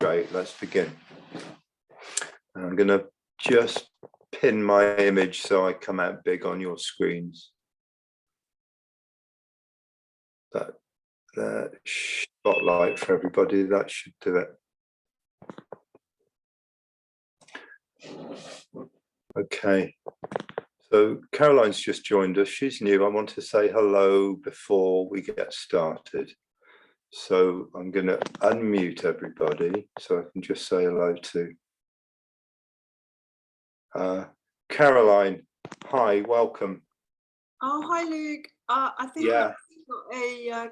Great, let's begin. I'm going to just pin my image so I come out big on your screens. That spotlight for everybody, that should do it. Okay, so Caroline's just joined us. She's new. I want to say hello before we get started. So I'm going to unmute everybody so I can just say hello to Caroline. Hi, welcome. Oh, hi, Luke. I think I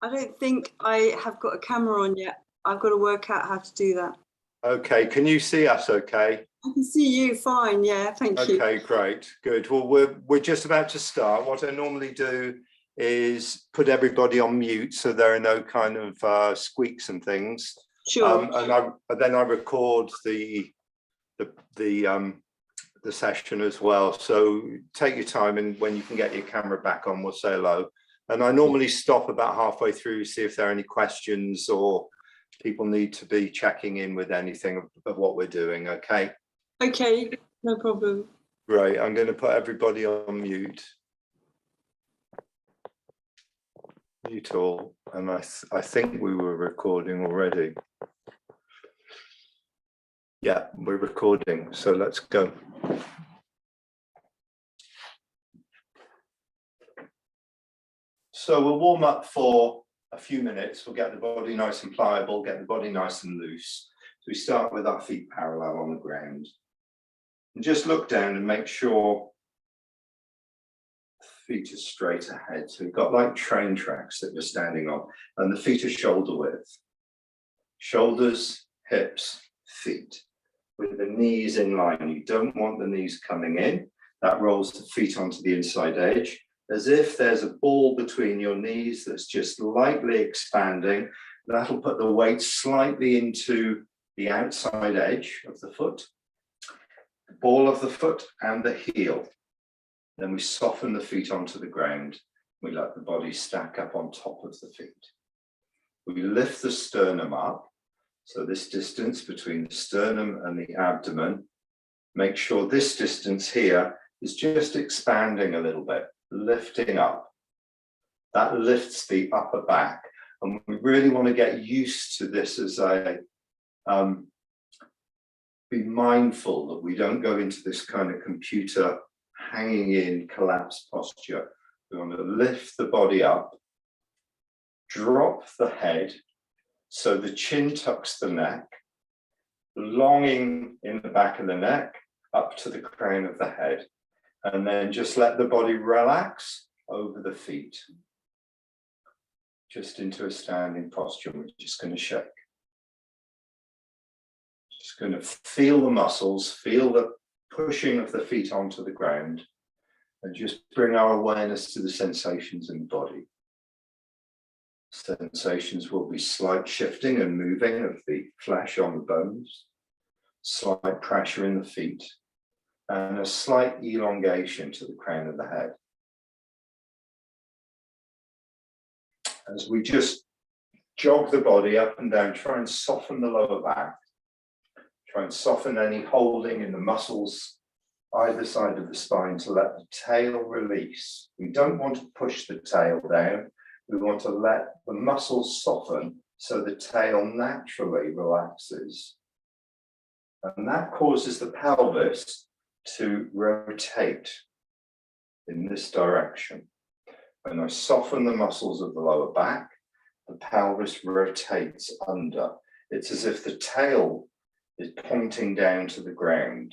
don't think I have got a camera on yet. I've got to work out how to do that. Okay, can you see us okay? I can see you fine, yeah, thank you. Okay, great, good. Well, we're just about to start. What I normally do is put everybody on mute so there are no kind of squeaks and things. Sure. And then I record the session as well. So take your time, and when you can get your camera back on, we'll say hello. And I normally stop about halfway through, see if there are any questions or people need to be checking in with anything of what we're doing. Okay. Okay, no problem. Right, I'm going to put everybody on mute. Mute all, and I think we were recording already. Yeah, we're recording, so let's go. So we'll warm up for a few minutes. We'll get the body nice and pliable, get the body nice and loose. So we start with our feet parallel on the ground. And just look down and make sure the feet are straight ahead. So we've got like train tracks that we're standing on, and the feet are shoulder width. Shoulders, hips, feet, with the knees in line. You don't want the knees coming in. That rolls the feet onto the inside edge, as if there's a ball between your knees that's just lightly expanding. That'll put the weight slightly into the outside edge of the foot, the ball of the foot and the heel. Then we soften the feet onto the ground. We let the body stack up on top of the feet. We lift the sternum up. So this distance between the sternum and the abdomen, make sure this distance here is just expanding a little bit, lifting up. That lifts the upper back. And we really want to get used to this as be mindful that we don't go into this kind of computer hanging in collapsed posture. We want to lift the body up, drop the head, so the chin tucks the neck, longing in the back of the neck up to the crown of the head, and then just let the body relax over the feet, just into a standing posture. We're just going to shake. Just going to feel the muscles, feel the pushing of the feet onto the ground, and just bring our awareness to the sensations in the body. Sensations will be slight shifting and moving of the flesh on the bones, slight pressure in the feet, and a slight elongation to the crown of the head. As we just jog the body up and down, try and soften the lower back, try and soften any holding in the muscles either side of the spine to let the tail release. We don't want to push the tail down. We want to let the muscles soften so the tail naturally relaxes. And that causes the pelvis to rotate in this direction. When I soften the muscles of the lower back, the pelvis rotates under. It's as if the tail is pointing down to the ground.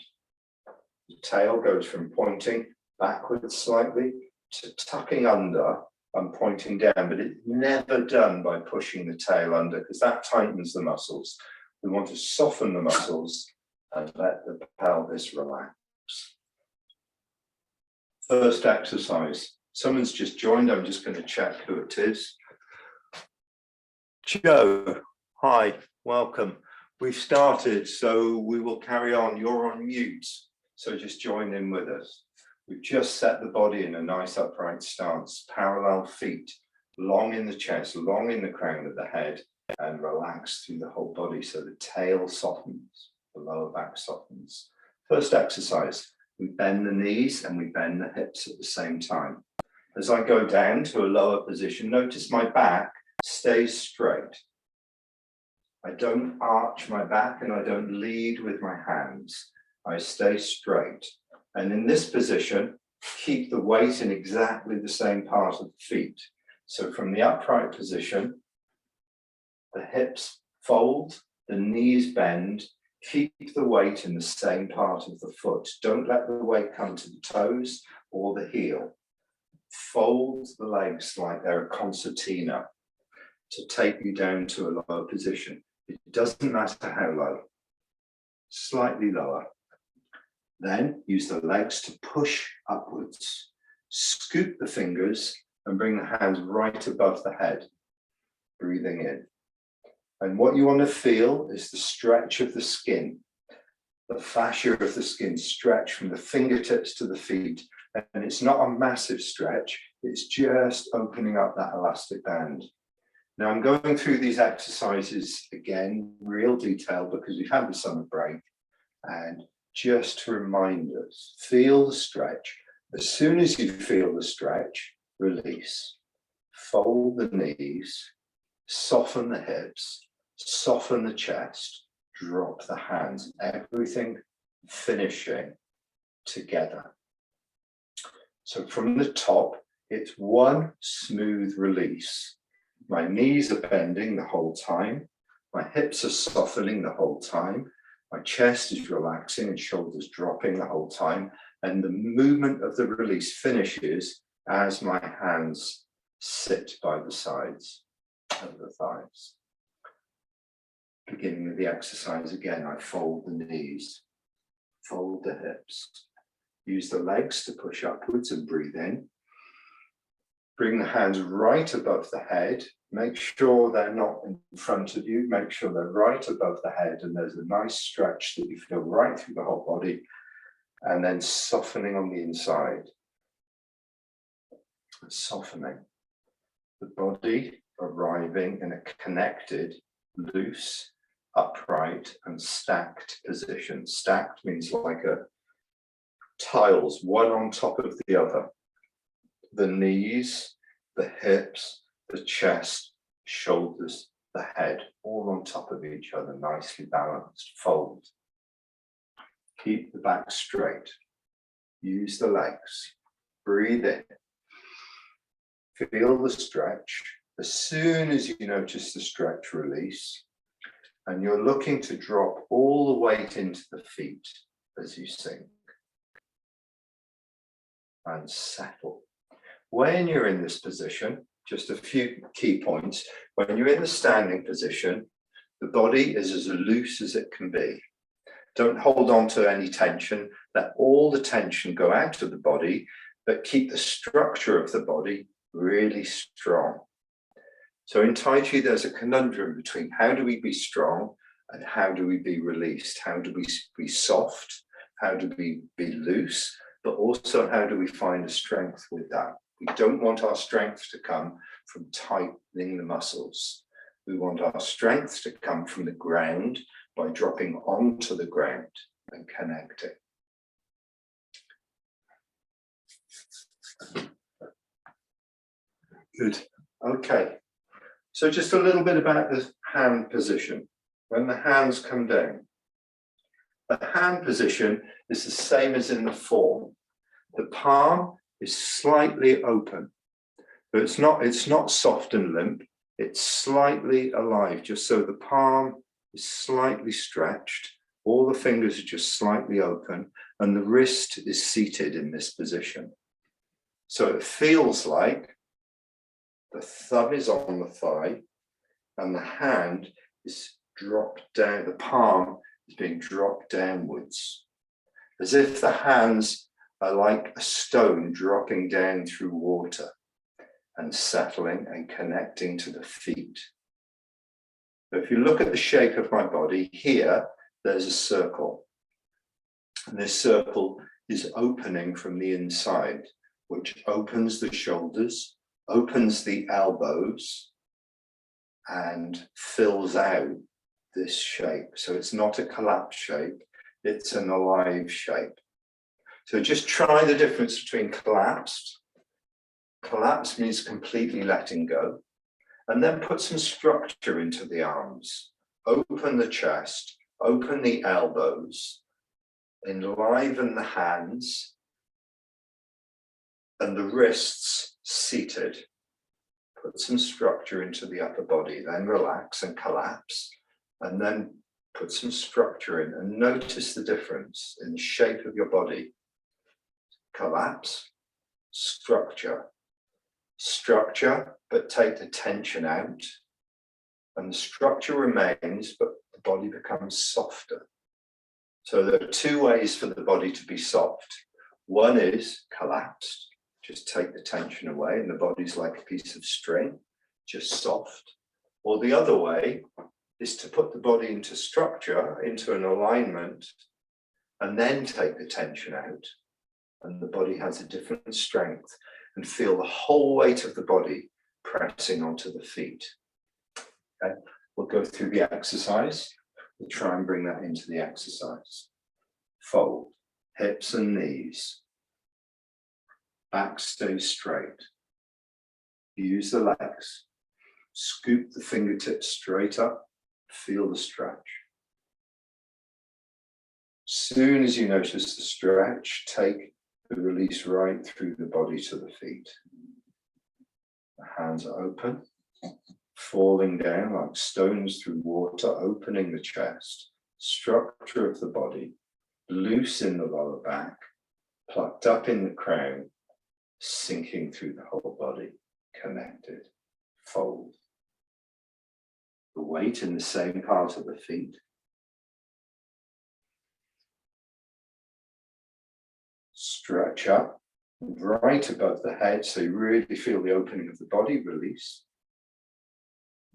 The tail goes from pointing backwards slightly to tucking under and pointing down, but it's never done by pushing the tail under, because that tightens the muscles. We want to soften the muscles and let the pelvis relax. First exercise. Someone's just joined. I'm just going to check who it is. Joe, hi, welcome. We've started, so we will carry on. You're on mute, so just join in with us. We've just set the body in a nice upright stance, parallel feet long in the chest, long in the crown of the head, and relax through the whole body so the tail softens, the lower back softens. First exercise, we bend the knees and we bend the hips at the same time. As I go down to a lower position, notice my back stays straight. I don't arch my back and I don't lead with my hands. I stay straight. And in this position, keep the weight in exactly the same part of the feet. So from the upright position, the hips fold, the knees bend, keep the weight in the same part of the foot. Don't let the weight come to the toes or the heel. Fold the legs like they're a concertina to take you down to a lower position. It doesn't matter how low, slightly lower. Then use the legs to push upwards. Scoop the fingers and bring the hands right above the head, breathing in. And what you want to feel is the stretch of the skin, the fascia of the skin stretch from the fingertips to the feet. And it's not a massive stretch, it's just opening up that elastic band. Now I'm going through these exercises again, real detail, because we've had the summer break. And just to remind us, feel the stretch. As soon as you feel the stretch, release. Fold the knees, soften the hips, soften the chest, drop the hands, everything finishing together. So from the top, it's one smooth release. My knees are bending the whole time. My hips are softening the whole time. My chest is relaxing and shoulders dropping the whole time. And the movement of the release finishes as my hands sit by the sides of the thighs. Beginning of the exercise again, I fold the knees, fold the hips. Use the legs to push upwards and breathe in. Bring the hands right above the head. Make sure they're not in front of you. Make sure they're right above the head and there's a nice stretch that you feel right through the whole body. And then softening on the inside. Softening. The body arriving in a connected, loose, upright and stacked position. Stacked means like tiles, one on top of the other. The knees, the hips, the chest, shoulders, the head, all on top of each other, nicely balanced. Fold. Keep the back straight. Use the legs. Breathe in. Feel the stretch. As soon as you notice the stretch, release. And you're looking to drop all the weight into the feet as you sink. And settle. When you're in this position, just a few key points. When you're in the standing position, the body is as loose as it can be. Don't hold on to any tension. Let all the tension go out of the body, but keep the structure of the body really strong. So in Taiji, there's a conundrum between how do we be strong and how do we be released? How do we be soft? How do we be loose? But also how do we find a strength with that? We don't want our strength to come from tightening the muscles. We want our strength to come from the ground by dropping onto the ground and connecting. Good. Okay. So just a little bit about the hand position. When the hands come down, the hand position is the same as in the form. The palm is slightly open, but it's not soft and limp. It's slightly alive, just so the palm is slightly stretched. All the fingers are just slightly open, and the wrist is seated in this position. So it feels like the thumb is on the thigh, and the hand is dropped down. The palm is being dropped downwards, as if the hands are like a stone dropping down through water and settling and connecting to the feet. But if you look at the shape of my body, here, there's a circle. And this circle is opening from the inside, which opens the shoulders, opens the elbows and fills out this shape. So it's not a collapsed shape, it's an alive shape. So just try the difference between collapsed. Collapse means completely letting go. And then put some structure into the arms. Open the chest, open the elbows, enliven the hands and the wrists seated. Put some structure into the upper body, then relax and collapse, and then put some structure in and notice the difference in the shape of your body. Collapse, structure, structure, but take the tension out, and the structure remains, but the body becomes softer. So there are two ways for the body to be soft. One is collapsed, just take the tension away, and the body's like a piece of string, just soft. Or the other way is to put the body into structure, into an alignment, and then take the tension out, and the body has a different strength, and feel the whole weight of the body pressing onto the feet. Okay, we'll go through the exercise. We'll try and bring that into the exercise. Fold, hips and knees. Back stays straight. Use the legs. Scoop the fingertips straight up. Feel the stretch. Soon as you notice the stretch, take the release right through the body to the feet. The hands are open, falling down like stones through water, opening the chest, structure of the body, loose in the lower back, plucked up in the crown, sinking through the whole body, connected, fold. The weight in the same part of the feet. Stretch up right above the head, so you really feel the opening of the body, release.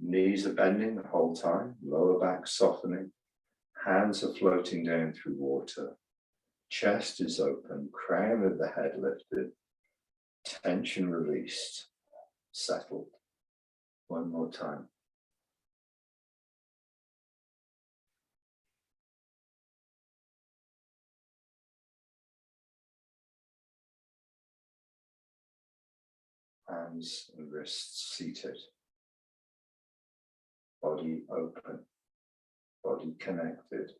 Knees are bending the whole time, lower back softening, hands are floating down through water, chest is open, crown of the head lifted, tension released, settled. One more time. Hands and wrists seated. Body open. Body connected.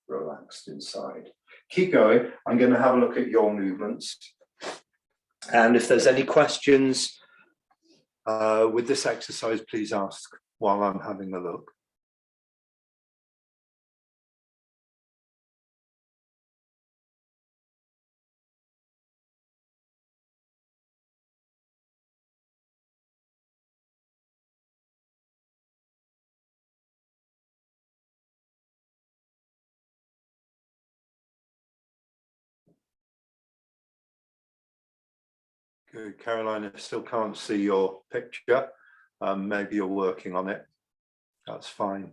Relaxed inside. Keep going. I'm going to have a look at your movements. And if there's any questions with this exercise, please ask while I'm having a look. Good, Caroline, I still can't see your picture. Maybe you're working on it. That's fine.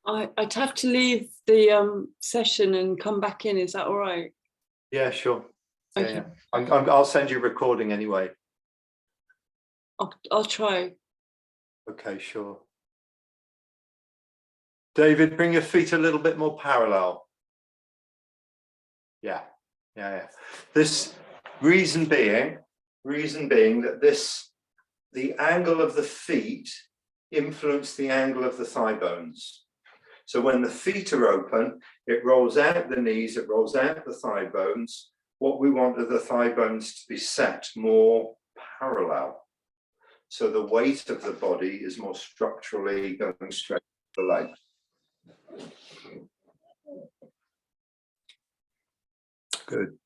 I'd have to leave the session and come back in. Is that all right? Yeah, sure. Okay. Yeah. I'll send you a recording anyway. I'll try. Okay, sure. David, bring your feet a little bit more parallel. Yeah. This reason being that the angle of the feet influence the angle of the thigh bones. So when the feet are open, it rolls out the knees, it rolls out the thigh bones. What we want are the thigh bones to be set more parallel. So the weight of the body is more structurally going straight to the legs. Good.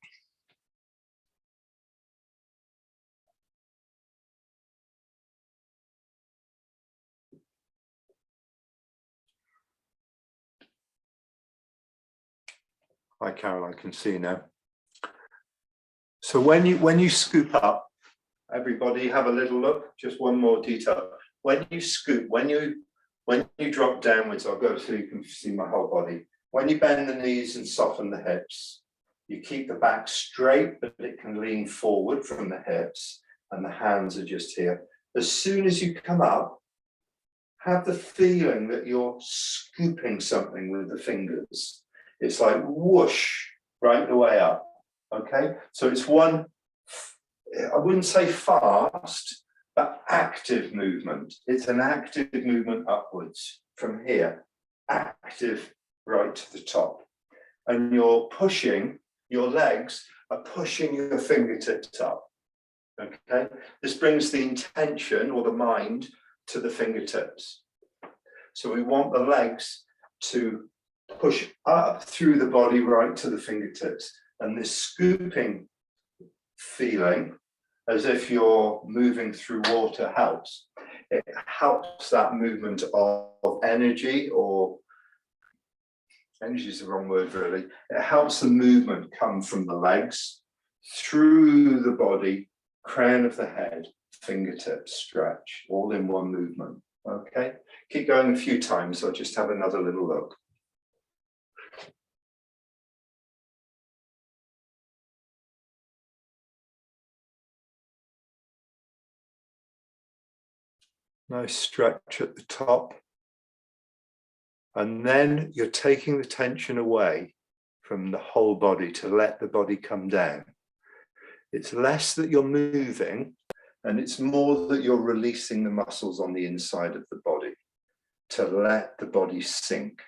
Hi, Carol, I can see now. So when you scoop up, everybody have a little look, just one more detail. When you scoop, when you drop downwards, I'll go so you can see my whole body. When you bend the knees and soften the hips, you keep the back straight, but it can lean forward from the hips. and the hands are just here. As soon as you come up, have the feeling that you're scooping something with the fingers. It's like whoosh, right the way up, okay? So it's one, I wouldn't say fast, but active movement. It's an active movement upwards from here, active right to the top. And you're pushing, your legs are pushing your fingertips up, okay? This brings the intention or the mind to the fingertips. So we want the legs to push up through the body right to the fingertips. And this scooping feeling, as if you're moving through water, helps. It helps that movement of energy, or energy is the wrong word really. It helps the movement come from the legs, through the body, crown of the head, fingertips stretch, all in one movement, okay? Keep going a few times, so I'll just have another little look. Nice stretch at the top. And then you're taking the tension away from the whole body to let the body come down. It's less that you're moving, and it's more that you're releasing the muscles on the inside of the body to let the body sink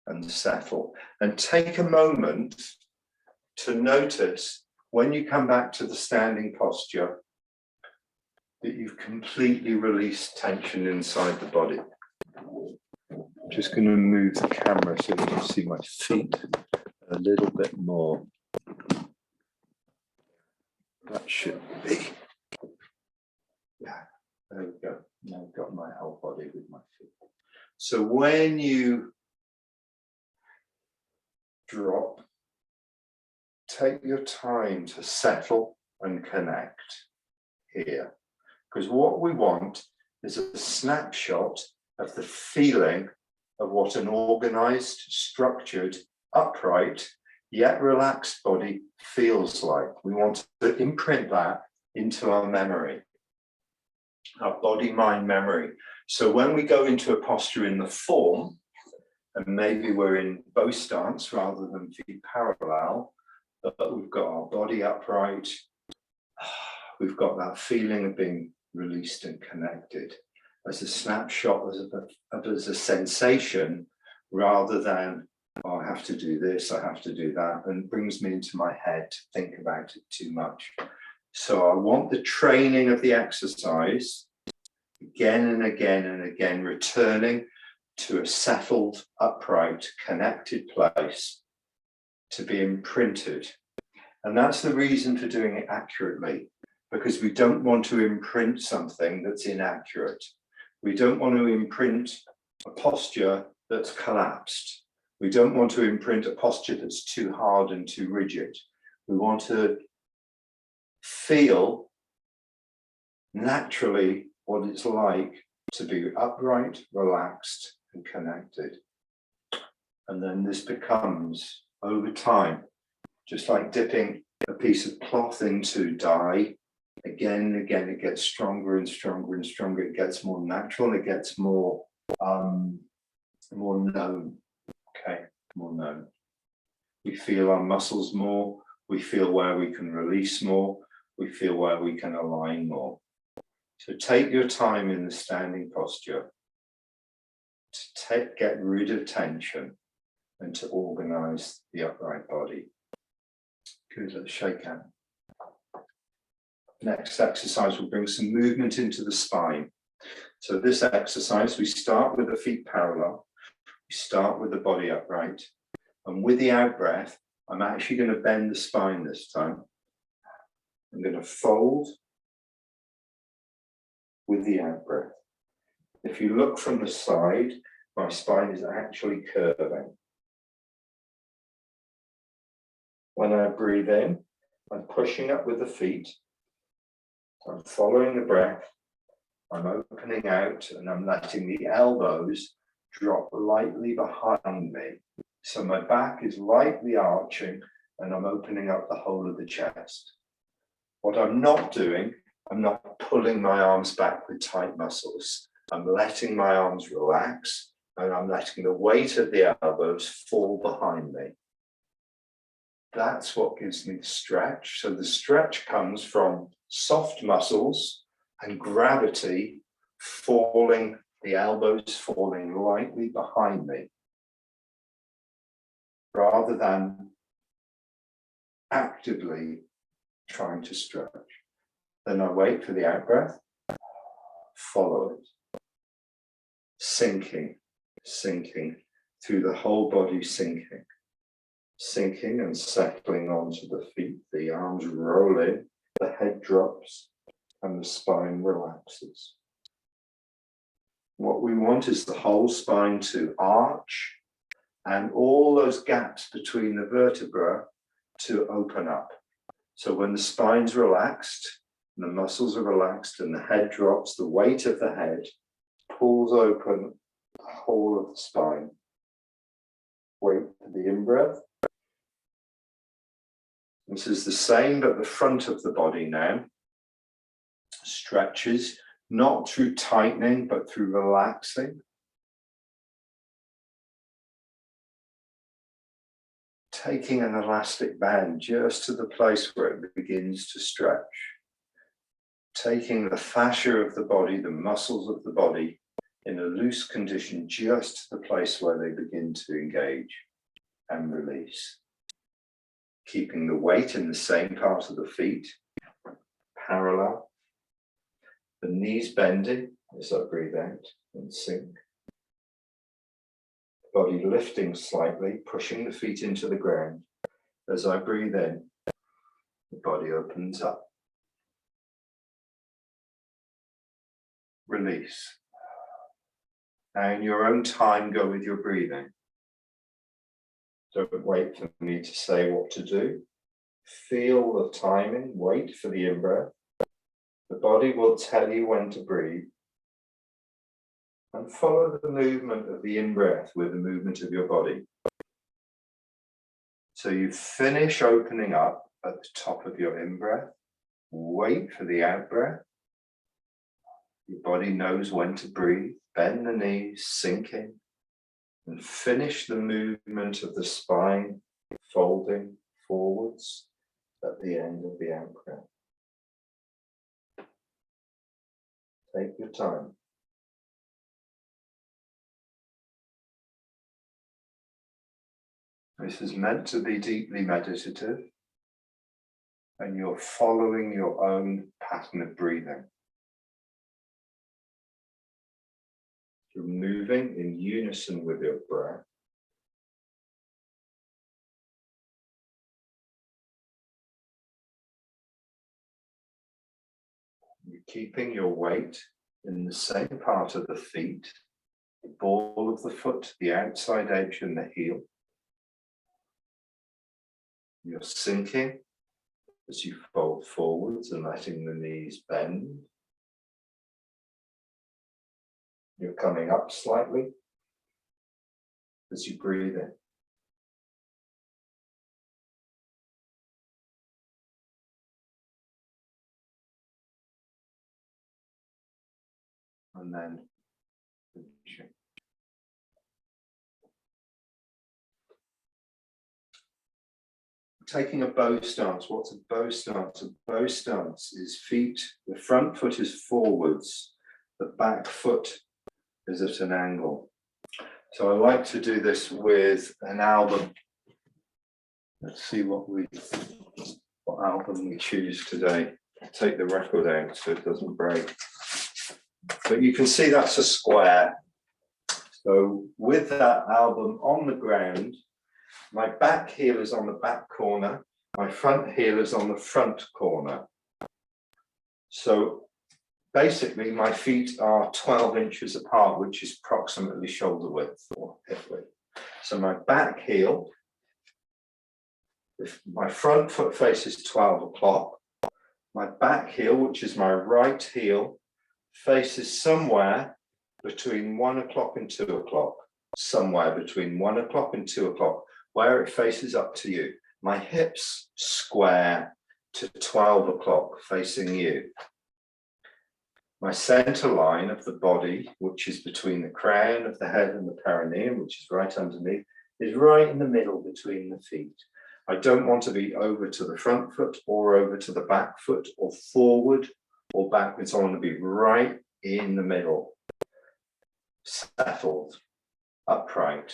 and settle. And take a moment to notice when you come back to the standing posture that you've completely released tension inside the body. I'm just going to move the camera so you can see my feet a little bit more. That should be. Yeah, there we go. Now I've got my whole body with my feet. So when you drop, take your time to settle and connect here. Because what we want is a snapshot of the feeling of what an organized, structured, upright, yet relaxed body feels like. We want to imprint that into our memory, our body-mind memory. So when we go into a posture in the form, and maybe we're in bow stance rather than feet parallel, but we've got our body upright, we've got that feeling of being released and connected as a snapshot, as a sensation, rather than, oh, I have to do this, I have to do that, and it brings me into my head to think about it too much. So I want the training of the exercise again and again and again, returning to a settled, upright, connected place to be imprinted. And that's the reason for doing it accurately, because we don't want to imprint something that's inaccurate. We don't want to imprint a posture that's collapsed. We don't want to imprint a posture that's too hard and too rigid. We want to feel naturally what it's like to be upright, relaxed, and connected. And then this becomes, over time, just like dipping a piece of cloth into dye, again and again, it gets stronger and stronger and stronger. It gets more natural. It gets more known. Okay, more known. We feel our muscles more. We feel where we can release more. We feel where we can align more. So take your time in the standing posture to get rid of tension and to organize the upright body. Good, let's shake hands. Next exercise will bring some movement into the spine. So this exercise, we start with the feet parallel. We start with the body upright. And with the out breath, I'm actually going to bend the spine this time. I'm going to fold with the out breath. If you look from the side, my spine is actually curving. When I breathe in, I'm pushing up with the feet. I'm following the breath. I'm opening out and I'm letting the elbows drop lightly behind me. So my back is lightly arching and I'm opening up the whole of the chest. What I'm not doing, I'm not pulling my arms back with tight muscles. I'm letting my arms relax, and I'm letting the weight of the elbows fall behind me. That's what gives me the stretch. So the stretch comes from soft muscles and gravity falling, the elbows falling lightly behind me, rather than actively trying to stretch. Then I wait for the out breath, follow it. Sinking, sinking, through the whole body sinking. Sinking and settling onto the feet, the arms roll in, the head drops, and the spine relaxes. What we want is the whole spine to arch and all those gaps between the vertebrae to open up. So when the spine's relaxed, the muscles are relaxed, and the head drops, the weight of the head pulls open the whole of the spine. Wait for the in-breath. This is the same, but the front of the body now stretches, not through tightening, but through relaxing. Taking an elastic band just to the place where it begins to stretch. Taking the fascia of the body, the muscles of the body, in a loose condition just to the place where they begin to engage and release. Keeping the weight in the same part of the feet, parallel. The knees bending as I breathe out and sink. Body lifting slightly, pushing the feet into the ground. As I breathe in, the body opens up. Release. Now in your own time, go with your breathing. Don't wait for me to say what to do. Feel the timing, wait for the in-breath. The body will tell you when to breathe. And follow the movement of the in-breath with the movement of your body. So you finish opening up at the top of your in-breath. Wait for the out-breath. Your body knows when to breathe. Bend the knees, sinking. And finish the movement of the spine, folding forwards at the end of the out-breath. Take your time. This is meant to be deeply meditative, and you're following your own pattern of breathing. You're moving in unison with your breath. You're keeping your weight in the same part of the feet, the ball of the foot, the outside edge, and the heel. You're sinking as you fold forwards and letting the knees bend. You're coming up slightly as you breathe in. And then finishing. Taking a bow stance. What's a bow stance? A bow stance is feet, the front foot is forwards, the back foot is at an angle. So I like to do this with an album. Let's see what album we choose today. I'll take the record out so it doesn't break. But you can see that's a square. So with that album on the ground, my back heel is on the back corner, my front heel is on the front corner. So basically my feet are 12 inches apart, which is approximately shoulder width or hip width. So my back heel, if my front foot faces 12 o'clock, my back heel, which is my right heel, faces somewhere between 1 o'clock and 2 o'clock. Somewhere between 1 o'clock and 2 o'clock. Where it faces up to you. My hips square, to 12 o'clock facing you. My center line of the body, which is between the crown of the head and the perineum, which is right underneath, is right in the middle between the feet. I don't want to be over to the front foot or over to the back foot or forward or backwards. I want to be right in the middle, settled, upright,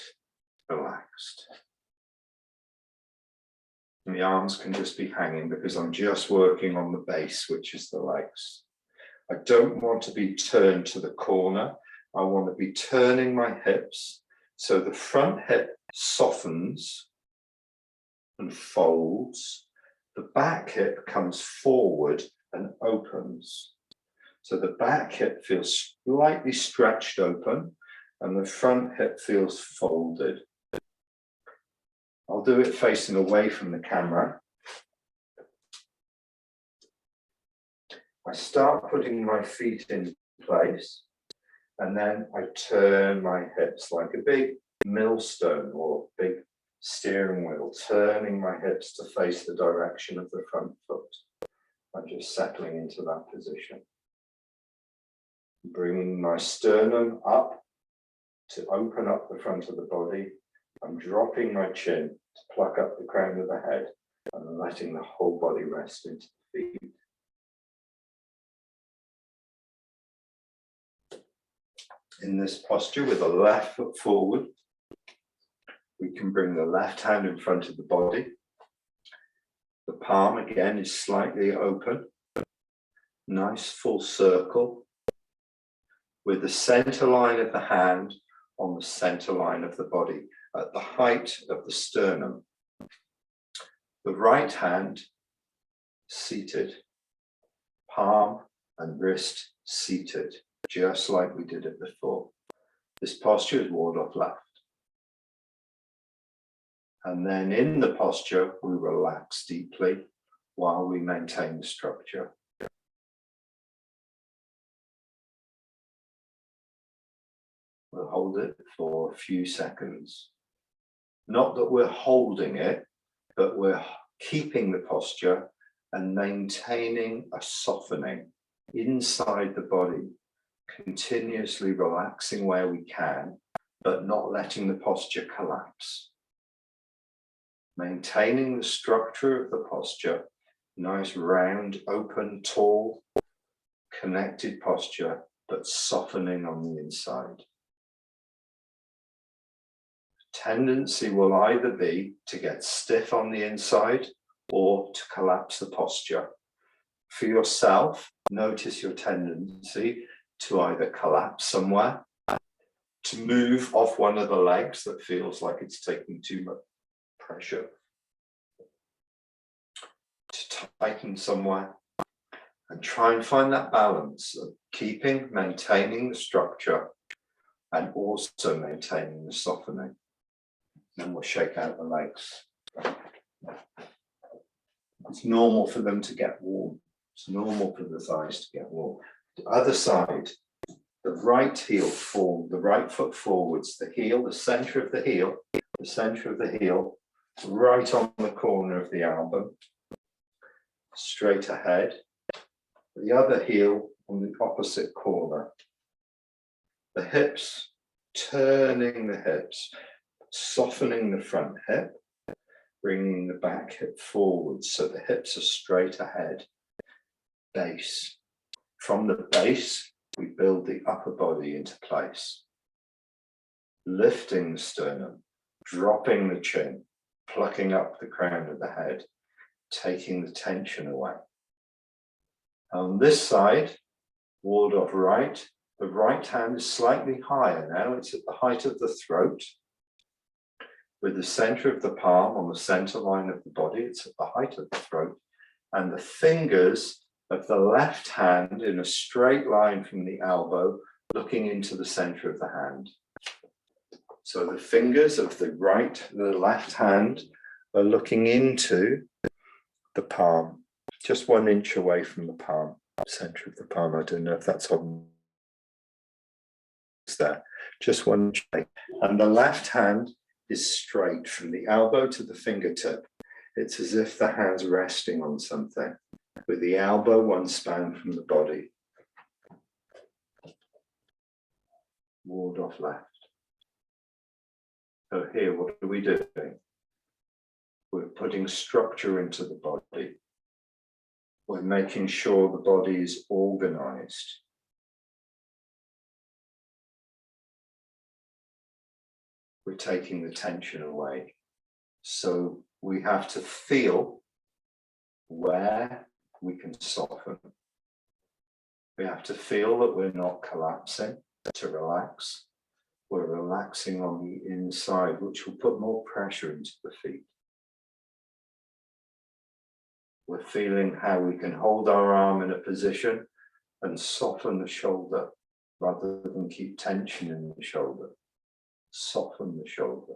relaxed. And the arms can just be hanging because I'm just working on the base, which is the legs. I don't want to be turned to the corner. I want to be turning my hips so the front hip softens and folds. The back hip comes forward and opens. So the back hip feels slightly stretched open and the front hip feels folded. I'll do it facing away from the camera. I start putting my feet in place and then I turn my hips like a big millstone or big steering wheel, turning my hips to face the direction of the front foot. I'm just settling into that position. Bringing my sternum up to open up the front of the body. I'm dropping my chin to pluck up the crown of the head and letting the whole body rest into the feet. In this posture with the left foot forward, we can bring the left hand in front of the body. The palm again is slightly open, nice full circle, with the center line of the hand on the center line of the body at the height of the sternum. The right hand seated, palm and wrist seated, just like we did it before. This posture is ward-off left. And then in the posture, we relax deeply while we maintain the structure. We'll hold it for a few seconds. Not that we're holding it, but we're keeping the posture and maintaining a softening inside the body, continuously relaxing where we can, but not letting the posture collapse. Maintaining the structure of the posture, nice, round, open, tall, connected posture, but softening on the inside. Tendency will either be to get stiff on the inside or to collapse the posture. For yourself, notice your tendency to either collapse somewhere, to move off one of the legs that feels like it's taking too much pressure, to tighten somewhere, and try and find that balance of maintaining the structure and also maintaining the softening. Then we'll shake out the legs. It's normal for them to get warm. It's normal for the thighs to get warm. The other side, the right heel forward, the right foot forwards, the heel, the center of the heel, right on the corner of the elbow, straight ahead. The other heel on the opposite corner. The hips, turning the hips, softening the front hip, bringing the back hip forward so the hips are straight ahead. Base. From the base, we build the upper body into place. Lifting the sternum, dropping the chin, plucking up the crown of the head, taking the tension away. On this side, ward off right, the right hand is slightly higher now. It's at the height of the throat. With the center of the palm on the center line of the body, it's at the height of the throat. And the fingers of the left hand in a straight line from the elbow, looking into the center of the hand. So the fingers of the left hand are looking into the palm, just 1 inch away from the palm, center of the palm. I don't know if that's on there, just 1 inch away. And the left hand is straight from the elbow to the fingertip. It's as if the hand's resting on something, with the elbow one span from the body. Ward off left. So here, what are we doing? We're putting structure into the body. We're making sure the body is organized. We're taking the tension away. So we have to feel where we can soften. We have to feel that we're not collapsing to relax. We're relaxing on the inside, which will put more pressure into the feet. We're feeling how we can hold our arm in a position and soften the shoulder rather than keep tension in the shoulder. Soften the shoulder.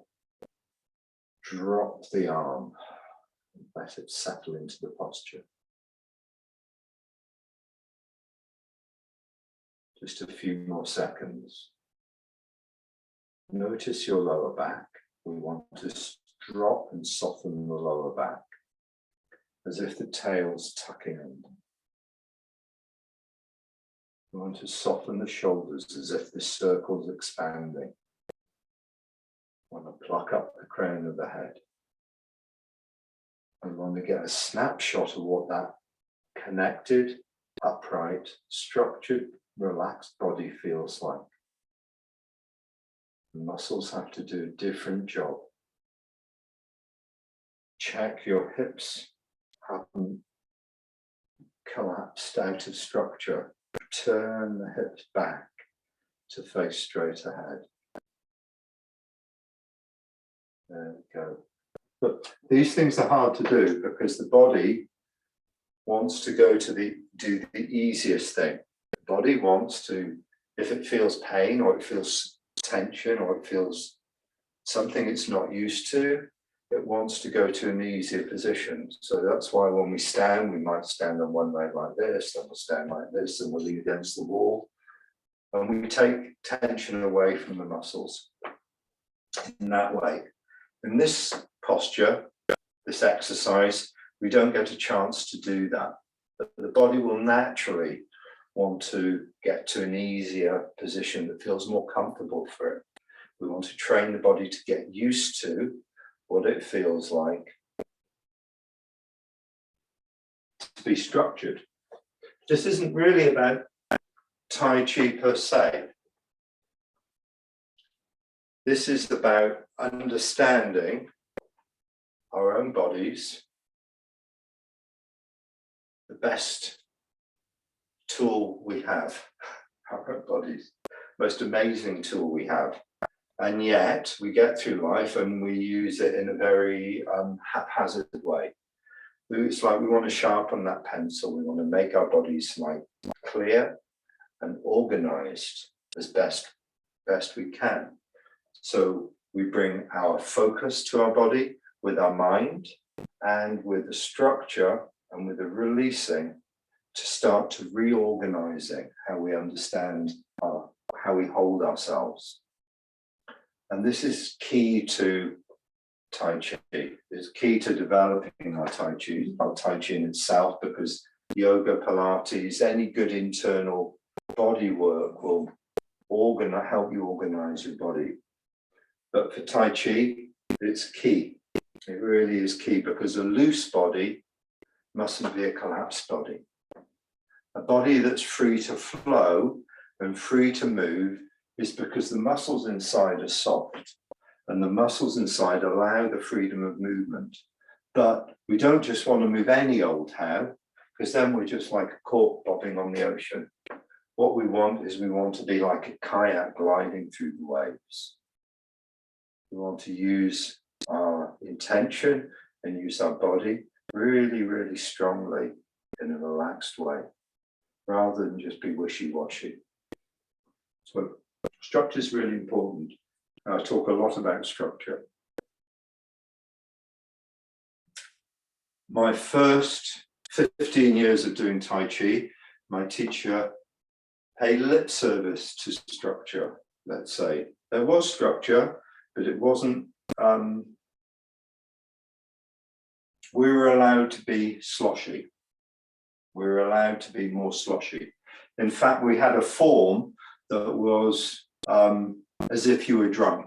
Drop the arm and let it settle into the posture. Just a few more seconds. Notice your lower back. We want to drop and soften the lower back, as if the tail's tucking under. We want to soften the shoulders as if the circle's expanding. We want to pluck up the crown of the head. We want to get a snapshot of what that connected, upright, structured, relaxed body feels like. The muscles have to do a different job. Check your hips haven't collapsed out of structure. Turn the hips back to face straight ahead. There we go. But these things are hard to do because the body wants to go to do the easiest thing. The body wants to, if it feels pain or it feels tension or it feels something it's not used to, it wants to go to an easier position. So that's why when we stand, we might stand on one leg like this, then we'll stand like this, and we'll lean against the wall. And we take tension away from the muscles in that way. In this posture, this exercise, we don't get a chance to do that. But the body will naturally want to get to an easier position that feels more comfortable for it. We want to train the body to get used to what it feels like to be structured. This isn't really about Tai Chi per se. This is about understanding our own bodies, the best tool we have, our own bodies, most amazing tool we have. And yet we get through life and we use it in a very haphazard way. It's like we want to sharpen that pencil. We want to make our bodies like clear and organized as best we can. So we bring our focus to our body with our mind and with the structure and with the releasing to start to reorganizing how we understand how we hold ourselves. And this is key to Tai Chi. It's key to developing our Tai Chi in itself, because yoga, Pilates, any good internal body work will help you organize your body. But for Tai Chi, it's key. It really is key, because a loose body mustn't be a collapsed body. A body that's free to flow and free to move is because the muscles inside are soft, and the muscles inside allow the freedom of movement. But we don't just want to move any old how, because then we're just like a cork bobbing on the ocean. What we want is, we want to be like a kayak gliding through the waves. We want to use our intention and use our body really, really strongly in a relaxed way, rather than just be wishy-washy. So structure is really important. I talk a lot about structure. My first 15 years of doing Tai Chi, my teacher paid lip service to structure, let's say. There was structure, but it wasn't we were allowed to be sloshy. We were allowed to be more sloshy. In fact, we had a form that was as if you were drunk.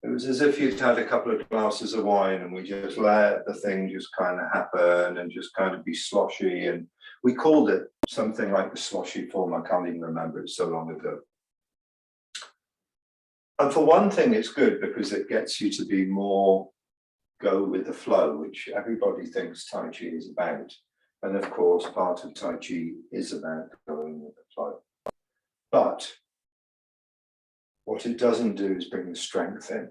It was as if you'd had a couple of glasses of wine and we just let the thing just kind of happen and just kind of be sloshy. And we called it something like the sloshy form. I can't even remember, it's so long ago. And for one thing, it's good because it gets you to be more go with the flow, which everybody thinks Tai Chi is about. And of course, part of Tai Chi is about going with the flow. But what it doesn't do is bring the strength in.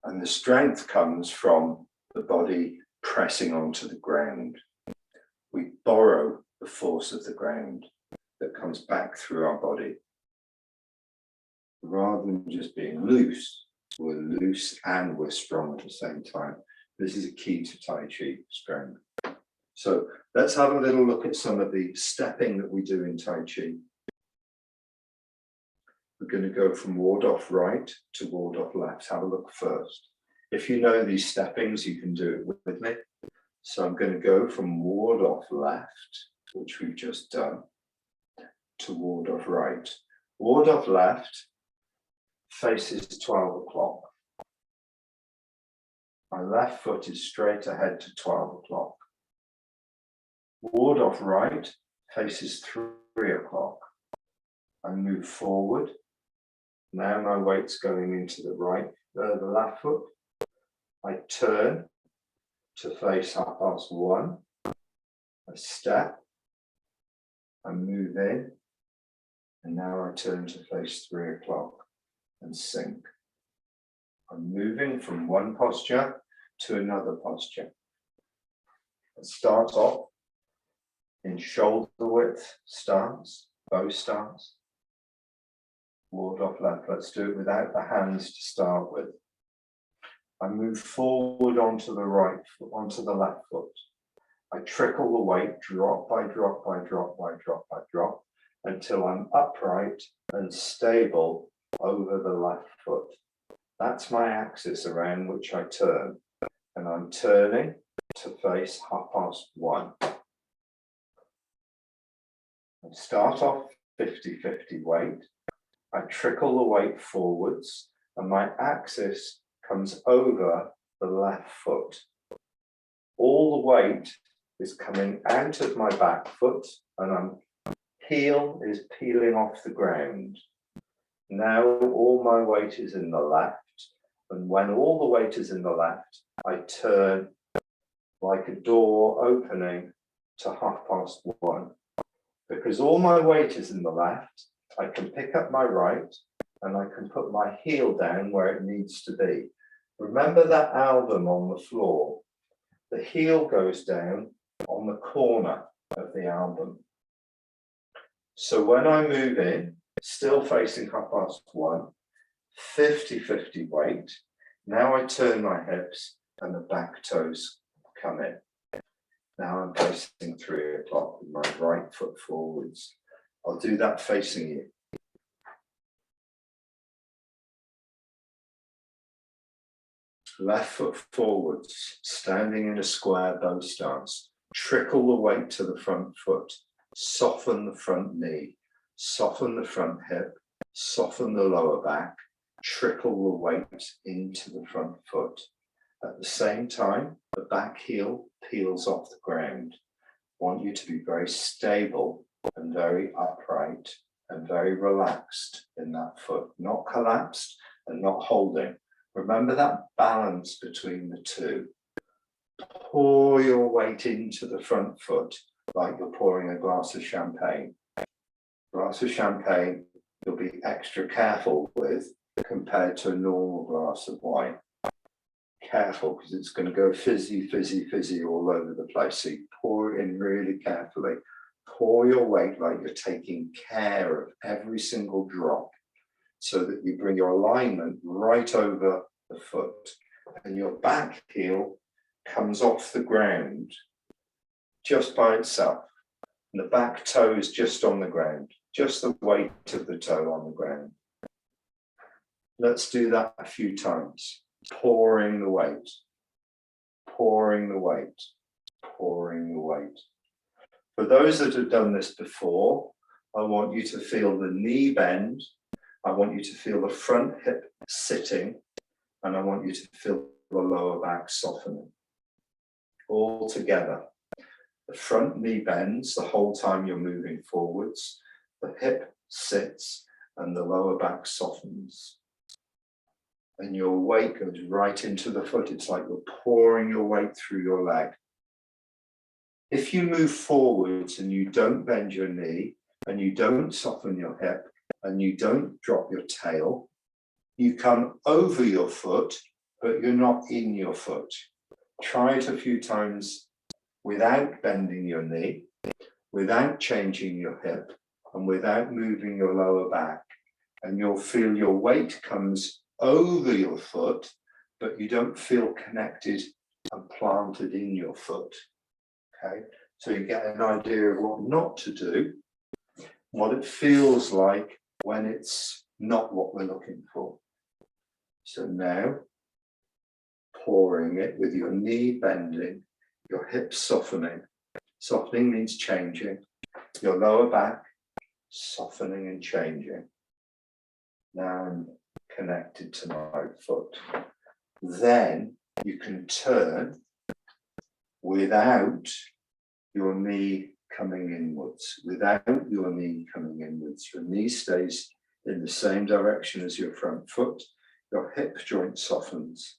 And the strength comes from the body pressing onto the ground. We borrow the force of the ground that comes back through our body. Rather than just being loose, we're loose and we're strong at the same time. This is a key to Tai Chi, strength. So let's have a little look at some of the stepping that we do in Tai Chi. We're going to go from ward off right to ward off left. Have a look first. If you know these steppings, you can do it with me. So I'm going to go from ward off left, which we've just done, to ward off right. Ward off left faces 12 o'clock. My left foot is straight ahead to 12 o'clock. Ward off right faces 3 o'clock. I move forward. Now my weight's going into the left foot. I turn to face 1:30. I step. I move in. And now I turn to face 3 o'clock and sink. I'm moving from one posture to another posture. I start off in shoulder width stance, bow stance. Ward off left. Let's do it without the hands to start with. I move forward onto the right foot, onto the left foot. I trickle the weight, drop by drop by drop by drop by drop, until I'm upright and stable over the left foot. That's my axis around which I turn. And I'm turning to face 1:30. I start off 50-50 weight. I trickle the weight forwards and my axis comes over the left foot. All the weight is coming out of my back foot and heel is peeling off the ground. Now all my weight is in the left, and when all the weight is in the left, I turn like a door opening to 1:30. Because all my weight is in the left, I can pick up my right and I can put my heel down where it needs to be. Remember that album on the floor? The heel goes down on the corner of the album. So when I move in, still facing 1:30, 50-50 weight, now I turn my hips and the back toes come in. Now I'm facing 3 o'clock with my right foot forwards. I'll do that facing you. Left foot forwards, standing in a square bow stance. Trickle the weight to the front foot. Soften the front knee. Soften the front hip. Soften the lower back. Trickle the weight into the front foot. At the same time, the back heel peels off the ground. I want you to be very stable and very upright and very relaxed in that foot, not collapsed and not holding. Remember that balance between the two. Pour your weight into the front foot like you're pouring a glass of champagne. Glass of champagne you'll be extra careful with compared to a normal glass of wine. Careful, because it's going to go fizzy, fizzy, fizzy all over the place. So you pour it in really carefully. Pour your weight like you're taking care of every single drop so that you bring your alignment right over the foot and your back heel comes off the ground just by itself. And the back toe is just on the ground, just the weight of the toe on the ground. Let's do that a few times. Pouring the weight. pouring the weight, pouring the weight. For those that have done this before, I want you to feel the knee bend. I want you to feel the front hip sitting, and I want you to feel the lower back softening. All together. The front knee bends the whole time you're moving forwards. The hip sits and the lower back softens. And your weight goes right into the foot. It's like you're pouring your weight through your leg. If you move forwards and you don't bend your knee and you don't soften your hip and you don't drop your tail, you come over your foot, but you're not in your foot. Try it a few times without bending your knee, without changing your hip, and without moving your lower back. And you'll feel your weight comes over your foot, but you don't feel connected and planted in your foot. Okay, so you get an idea of what not to do, what it feels like when it's not what we're looking for. So now, pouring it with your knee bending, your hips softening. Softening means changing. Your lower back softening and changing. Now I'm connected to my foot. Then you can turn without your knee coming inwards. Without your knee coming inwards. Your knee stays in the same direction as your front foot. Your hip joint softens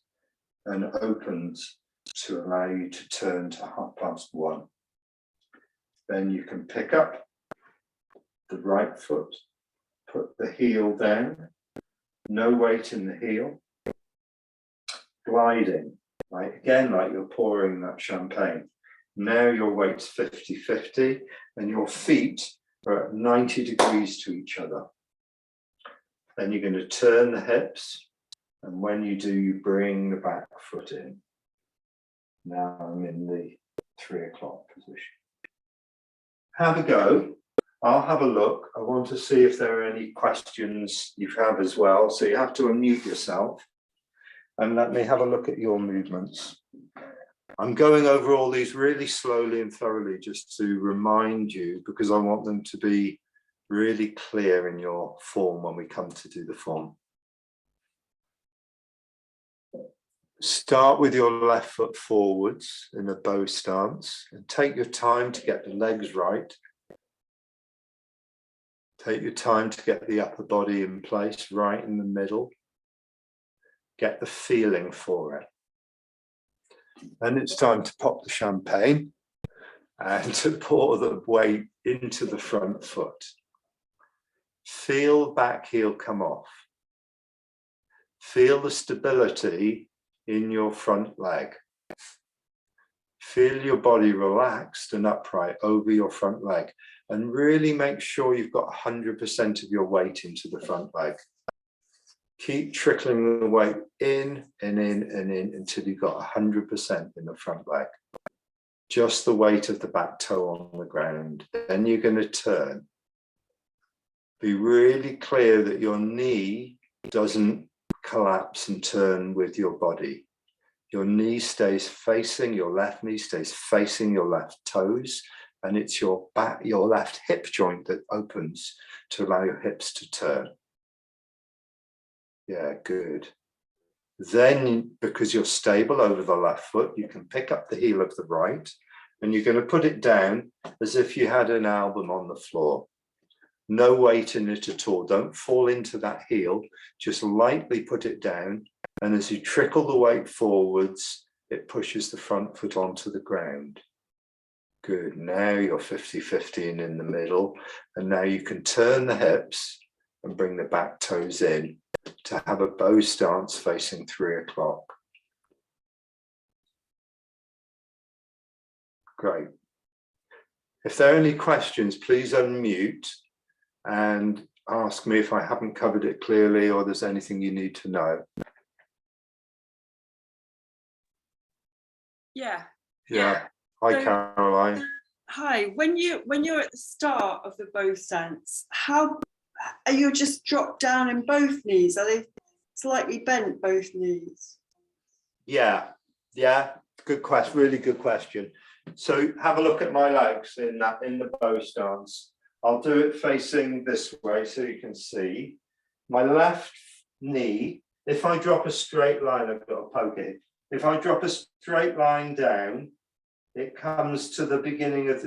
and opens to allow you to turn to 1:30. Then you can pick up the right foot, put the heel down, no weight in the heel, gliding, right? Again, like you're pouring that champagne. Now your weight's 50-50 and your feet are at 90 degrees to each other. Then you're going to turn the hips, and when you do, you bring the back foot in. Now I'm in the 3 o'clock position. Have a go. I'll have a look. I want to see if there are any questions you have as well. So you have to unmute yourself and let me have a look at your movements. I'm going over all these really slowly and thoroughly just to remind you, because I want them to be really clear in your form when we come to do the form. Start with your left foot forwards in a bow stance and take your time to get the legs right. Take your time to get the upper body in place, right in the middle. Get the feeling for it. Then it's time to pop the champagne and to pour the weight into the front foot. Feel back heel come off. Feel the stability in your front leg. Feel your body relaxed and upright over your front leg, and really make sure you've got 100% of your weight into the front leg. Keep trickling the weight in and in and in until you've got 100% in the front leg. Just the weight of the back toe on the ground. Then you're going to turn. Be really clear that your knee doesn't collapse and turn with your body. Your knee stays facing, your left knee stays facing your left toes, and it's your back, your left hip joint that opens to allow your hips to turn. Yeah, good. Then, because you're stable over the left foot, you can pick up the heel of the right, and you're going to put it down as if you had an album on the floor. No weight in it at all. Don't fall into that heel. Just lightly put it down. And as you trickle the weight forwards, it pushes the front foot onto the ground. Good. Now you're 50-50 and in the middle. And now you can turn the hips and bring the back toes in to have a bow stance facing 3 o'clock. Great. If there are any questions, please unmute and ask me if I haven't covered it clearly or there's anything you need to know. Yeah. Hi, so, Caroline. Hi. When you're at the start of the bow stance, how are you just dropped down in both knees? Are they slightly bent, both knees? Yeah. Good question, really good question. So have a look at my legs in the bow stance. I'll do it facing this way so you can see. My left knee, if I drop a straight line, I've got to poke it. If I drop a straight line down, it comes to the beginning of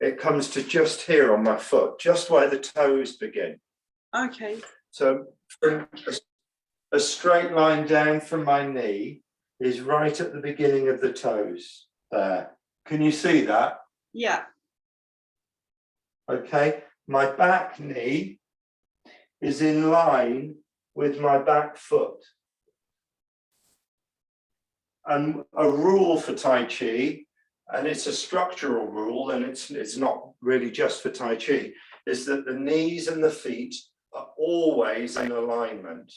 it comes to just here on my foot, just where the toes begin. Okay. So a straight line down from my knee is right at the beginning of the toes there. Can you see that? Yeah. Okay. My back knee is in line with my back foot. And a rule for Tai Chi, and it's a structural rule, and it's not really just for Tai Chi, is that the knees and the feet are always in alignment.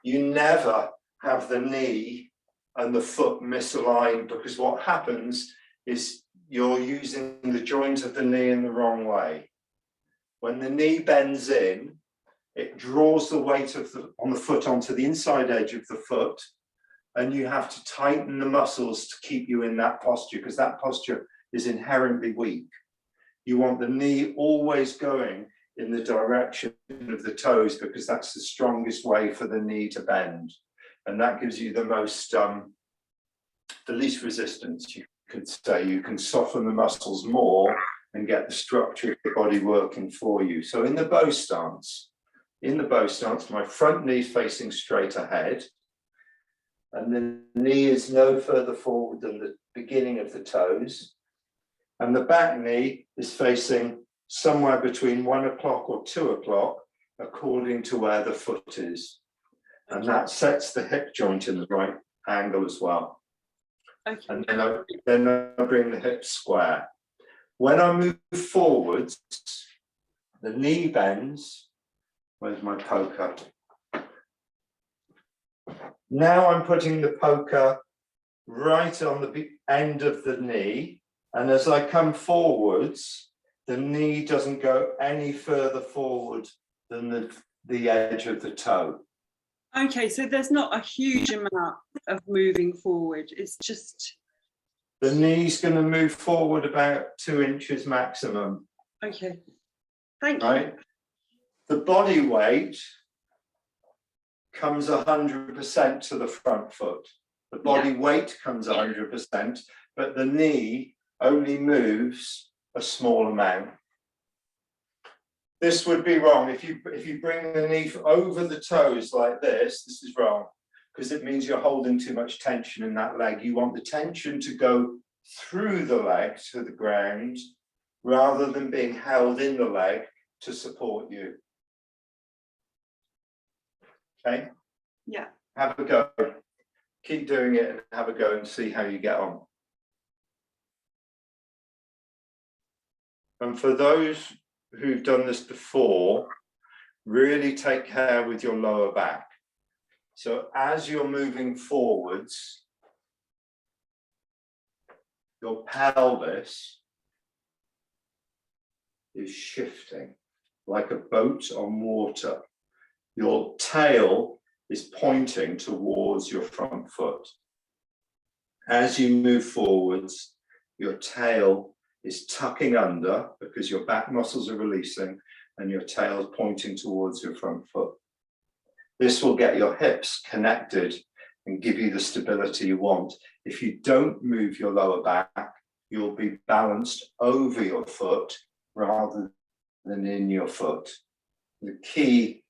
You never have the knee and the foot misaligned, because what happens is you're using the joint of the knee in the wrong way. When the knee bends in, it draws the weight on the foot onto the inside edge of the foot, and you have to tighten the muscles to keep you in that posture, because that posture is inherently weak. You want the knee always going in the direction of the toes, because that's the strongest way for the knee to bend. And that gives you the most, the least resistance, you could say. You can soften the muscles more and get the structure of the body working for you. So in the bow stance, my front knee is facing straight ahead, and the knee is no further forward than the beginning of the toes. And the back knee is facing somewhere between 1 o'clock or 2 o'clock, according to where the foot is. And that sets the hip joint in the right angle as well. Okay. And then I bring the hips square. When I move forwards, the knee bends. Where's my poker? Now I'm putting the poker right on the end of the knee. And as I come forwards, the knee doesn't go any further forward than the edge of the toe. Okay, so there's not a huge amount of moving forward. It's just... The knee's going to move forward about 2 inches maximum. Okay, thank you. Right? The body weight comes 100% to the front foot. The body weight comes 100%, but the knee only moves a small amount. This would be wrong. If you bring the knee over the toes like this is wrong, because it means you're holding too much tension in that leg. You want the tension to go through the leg to the ground, rather than being held in the leg to support you. Okay? Yeah. Have a go. Keep doing it and have a go and see how you get on. And for those who've done this before, really take care with your lower back. So as you're moving forwards, your pelvis is shifting like a boat on water. Your tail is pointing towards your front foot. As you move forwards, your tail is tucking under because your back muscles are releasing and your tail is pointing towards your front foot. This will get your hips connected and give you the stability you want. If you don't move your lower back, you'll be balanced over your foot rather than in your foot. The key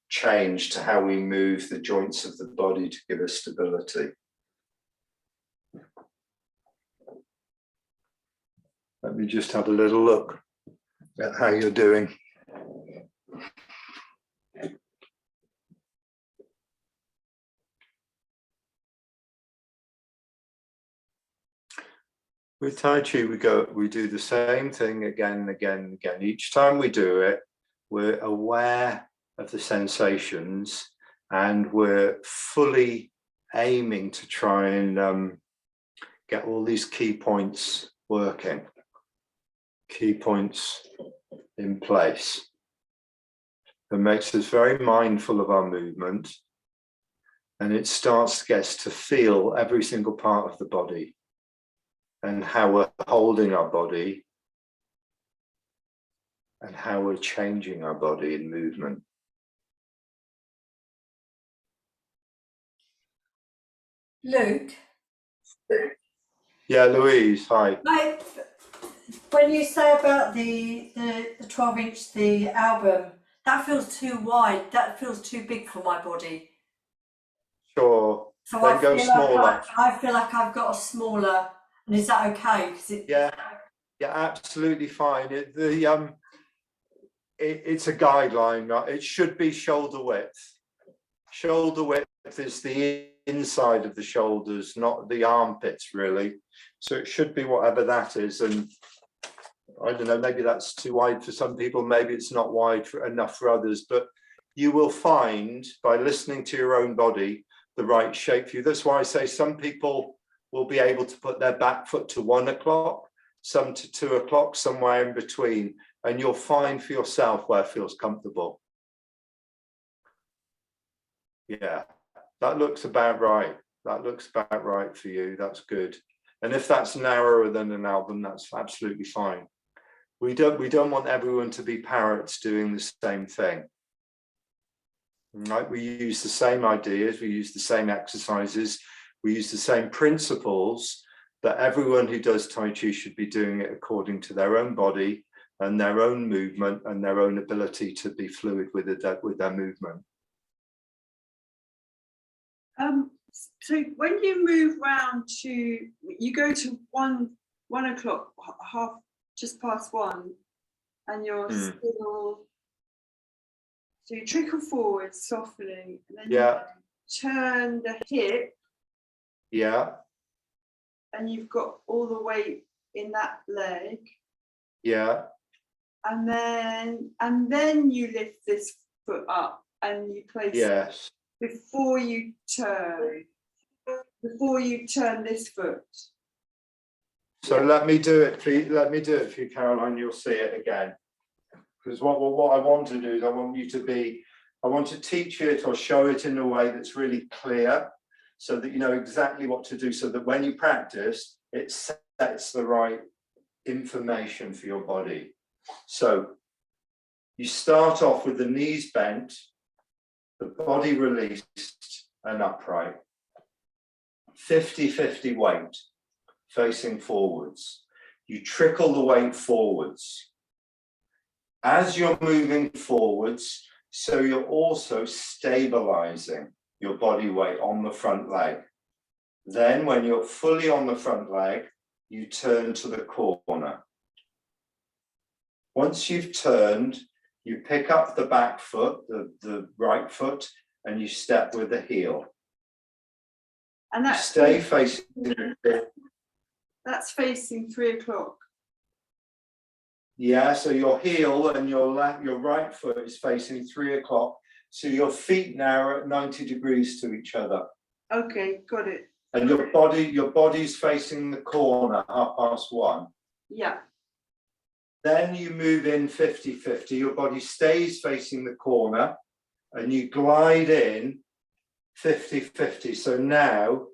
change to how we move the joints of the body to give us stability. Let me just have a little look at how you're doing. With Tai Chi, we do the same thing again and again and again. Each time we do it, we're aware of the sensations and we're fully aiming to try and get all these key points working, key points in place. It makes us very mindful of our movement And it starts to get to feel every single part of the body and how we're holding our body and how we're changing our body in movement. Luke? Yeah, Louise, hi. When you say about the 12-inch, the album, that feels too wide, that feels too big for my body. Sure. So Then I go feel smaller. like I feel like I've got a smaller, and is that okay? Yeah, absolutely fine. It's a guideline, right? It should be shoulder width. Shoulder width is the inside of the shoulders, not the armpits, really. So it should be whatever that is. And I don't know, maybe that's too wide for some people, maybe it's not wide enough for others, but you will find by listening to your own body the right shape for you. That's why I say some people will be able to put their back foot to 1 o'clock, some to 2 o'clock, somewhere in between, and you'll find for yourself where it feels comfortable. Yeah, that looks about right. That looks about right for you. That's good. And if that's narrower than an album, that's absolutely fine. We don't want everyone to be parrots doing the same thing. Right? We use the same ideas, we use the same exercises, we use the same principles, but everyone who does Tai Chi should be doing it according to their own body and their own movement and their own ability to be fluid with their movement. So when you move round you go to 1 o'clock, half just past 1, and you're still, so you trickle forward, softening, and then you turn the hip. Yeah. And you've got all the weight in that leg. Yeah. And then you lift this foot up and you place it before you turn this foot. So let me do it for you, Caroline, you'll see it again. Because what I want to do is I want to teach it or show it in a way that's really clear, so that you know exactly what to do, so that when you practice, it sets the right information for your body. So you start off with the knees bent, the body released and upright, 50-50 weight facing forwards. You trickle the weight forwards. As you're moving forwards, so you're also stabilizing your body weight on the front leg. Then when you're fully on the front leg, you turn to the corner. Once you've turned, you pick up the back foot, the right foot, and you step with the heel. And that stay facing. That's facing 3 o'clock. Yeah, so your heel and your right foot is facing 3 o'clock. So your feet now are at 90 degrees to each other. Okay, got it. And your body's facing the corner, 1:30. Yeah. Then you move in 50-50. Your body stays facing the corner, and you glide in 50-50. So now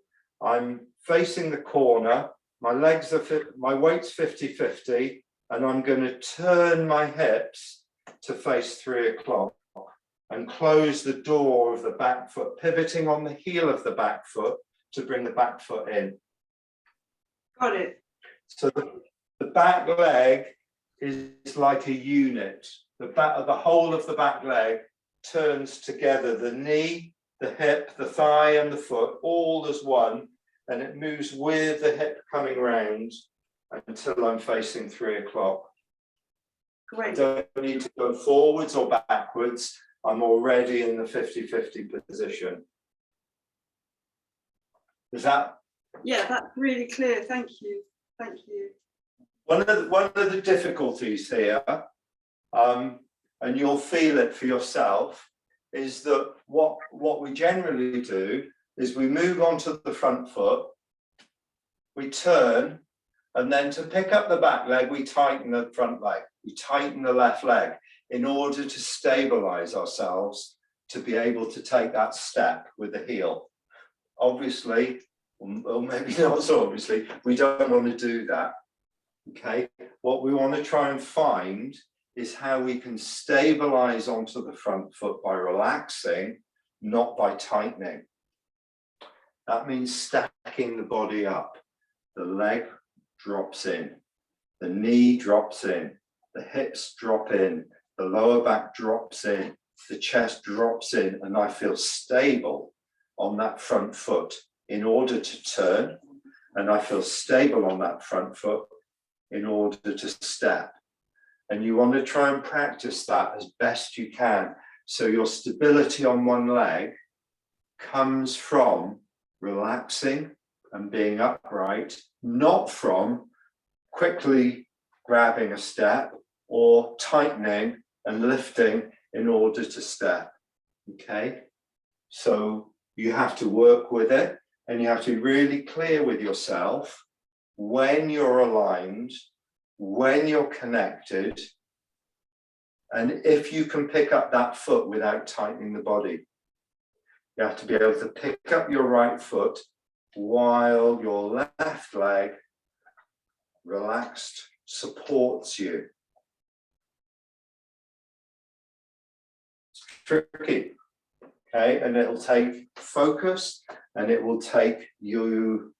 I'm facing the corner. My weight's 50-50, and I'm going to turn my hips to face 3 o'clock and close the door of the back foot, pivoting on the heel of the back foot to bring the back foot in. Got it. So the back leg is like a unit. The whole of the back leg turns together. The knee, the hip, the thigh, and the foot, all as one, and it moves with the hip coming round until I'm facing 3 o'clock. Great. I don't need to go forwards or backwards. I'm already in the 50-50 position. Is that? Yeah, that's really clear. Thank you. Thank you. One of the difficulties here, and you'll feel it for yourself, is that what we generally do is we move onto the front foot, we turn, and then to pick up the back leg, we tighten the front leg, we tighten the left leg in order to stabilize ourselves to be able to take that step with the heel. obviously, or maybe not so obviously, we don't want to do that. Okay, what we want to try and find is how we can stabilize onto the front foot by relaxing, not by tightening. That means stacking the body up. The leg drops in, the knee drops in, the hips drop in, the lower back drops in, the chest drops in, and I feel stable on that front foot in order to turn, and I feel stable on that front foot in order to step. And you want to try and practice that as best you can. So your stability on one leg comes from relaxing and being upright, not from quickly grabbing a step or tightening and lifting in order to step. Okay, so you have to work with it, and you have to be really clear with yourself when you're aligned, when you're connected, and if you can pick up that foot without tightening the body. You have to be able to pick up your right foot while your left leg relaxed supports you. It's tricky, okay? And it'll take focus, and it will take you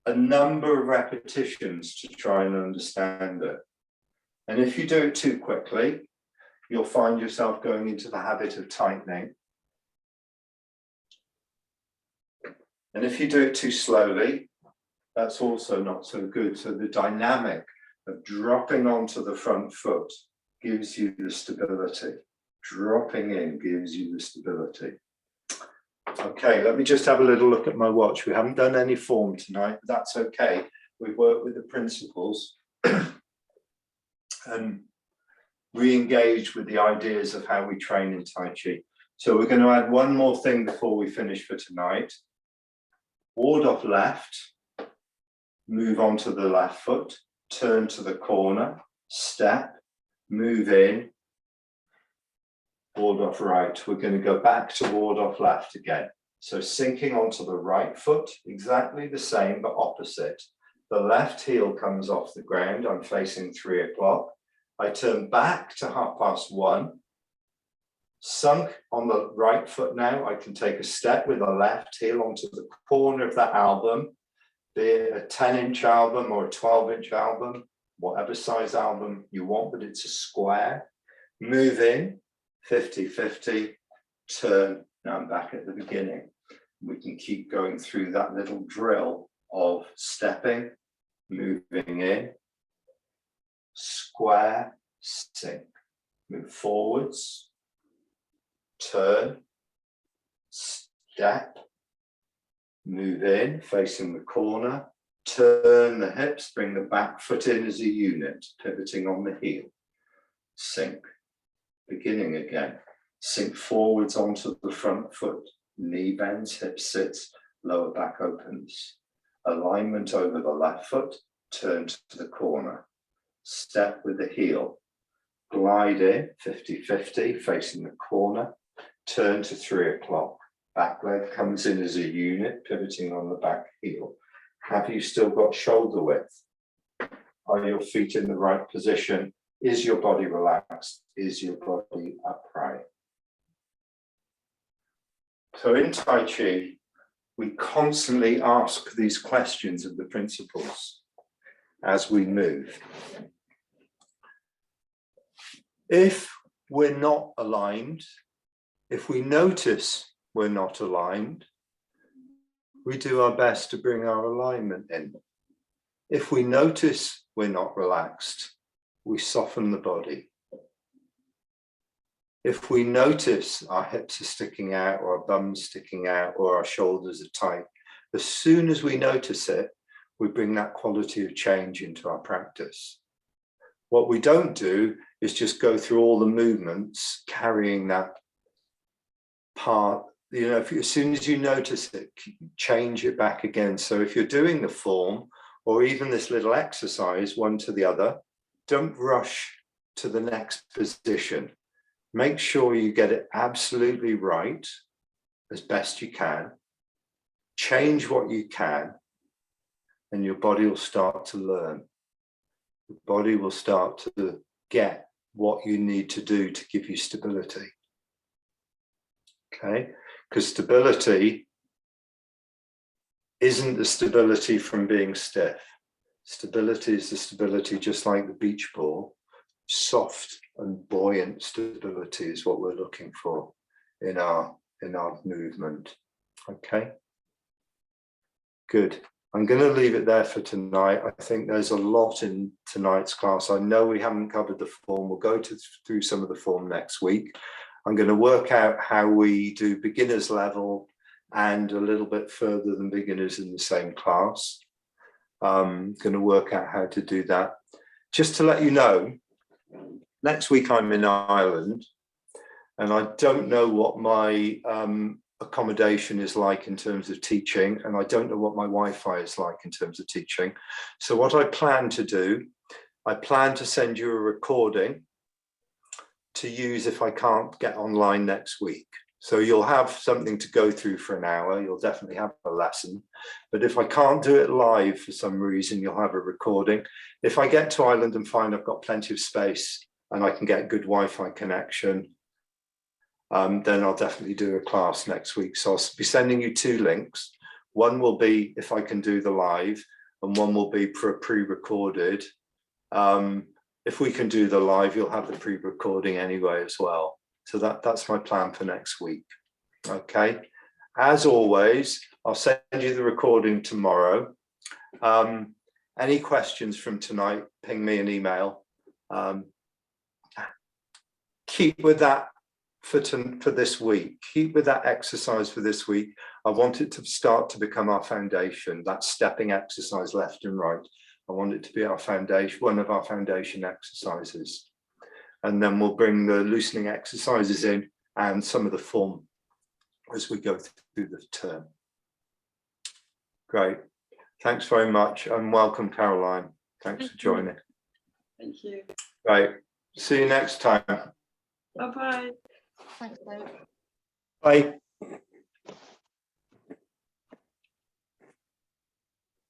a number of repetitions to try and understand it. And if you do it too quickly, you'll find yourself going into the habit of tightening. And if you do it too slowly, that's also not so good. So the dynamic of dropping onto the front foot gives you the stability. Dropping in gives you the stability. Okay, let me just have a little look at my watch. We haven't done any form tonight, but that's okay. We've worked with the principles and re-engaged with the ideas of how we train in Tai Chi. So we're going to add one more thing before we finish for tonight. Ward off left, move on to the left foot, turn to the corner, step, move in, ward off right. We're going to go back to ward off left again. So sinking onto the right foot, exactly the same, but opposite. The left heel comes off the ground. I'm facing 3 o'clock. I turn back to 1:30. Sunk on the right foot now, I can take a step with the left heel onto the corner of that album, be it a 10-inch album or a 12-inch album, whatever size album you want, but it's a square. Move in, 50-50, turn. Now I'm back at the beginning. We can keep going through that little drill of stepping, moving in, square, sink, move forwards, turn, step, move in, facing the corner, turn the hips, bring the back foot in as a unit, pivoting on the heel, sink, beginning again, sink forwards onto the front foot, knee bends, hip sits, lower back opens, alignment over the left foot, turn to the corner, step with the heel, glide in, 50-50, facing the corner, turn to 3 o'clock. Back leg comes in as a unit, pivoting on the back heel. Have you still got shoulder width? Are your feet in the right position? Is your body relaxed? Is your body upright? So in Tai Chi, we constantly ask these questions of the principles as we move. If we're not aligned, if we notice we're not aligned, we do our best to bring our alignment in. If we notice we're not relaxed, we soften the body. If we notice our hips are sticking out, or our bum's sticking out, or our shoulders are tight, as soon as we notice it, we bring that quality of change into our practice. What we don't do is just go through all the movements carrying that part. You know, as soon as you notice it, change it back again. So if you're doing the form, or even this little exercise, one to the other, don't rush to the next position. Make sure you get it absolutely right as best you can. change what you can, and your body will start to learn. The body will start to get what you need to do to give you stability. Okay, because stability isn't the stability from being stiff. Stability is the stability, just like the beach ball. Soft and buoyant stability is what we're looking for in our movement. Okay, good. I'm going to leave it there for tonight. I think there's a lot in tonight's class. I know we haven't covered the form. We'll go through some of the form next week. I'm going to work out how we do beginners level and a little bit further than beginners in the same class. I'm going to work out how to do that. Just to let you know, next week I'm in Ireland, and I don't know what my accommodation is like in terms of teaching, and I don't know what my Wi-Fi is like in terms of teaching. So what I plan to do, I plan to send you a recording to use if I can't get online next week. So you'll have something to go through for an hour. You'll definitely have a lesson. But if I can't do it live for some reason, you'll have a recording. If I get to Ireland and find I've got plenty of space and I can get good Wi-Fi connection, then I'll definitely do a class next week. So I'll be sending you 2 links. One will be if I can do the live, and one will be for a pre-recorded. If we can do the live, you'll have the pre-recording anyway as well. So that's my plan for next week. Okay. As always, I'll send you the recording tomorrow. Any questions from tonight, ping me an email. Keep with that for this week. Keep with that exercise for this week. I want it to start to become our foundation, that stepping exercise left and right. I want it to be our foundation, one of our foundation exercises. And then we'll bring the loosening exercises in and some of the form as we go through the term. Great. Thanks very much, and welcome, Caroline. Thanks for joining. Thank you. Right. See you next time. Bye-bye. Thanks, Dave. Bye.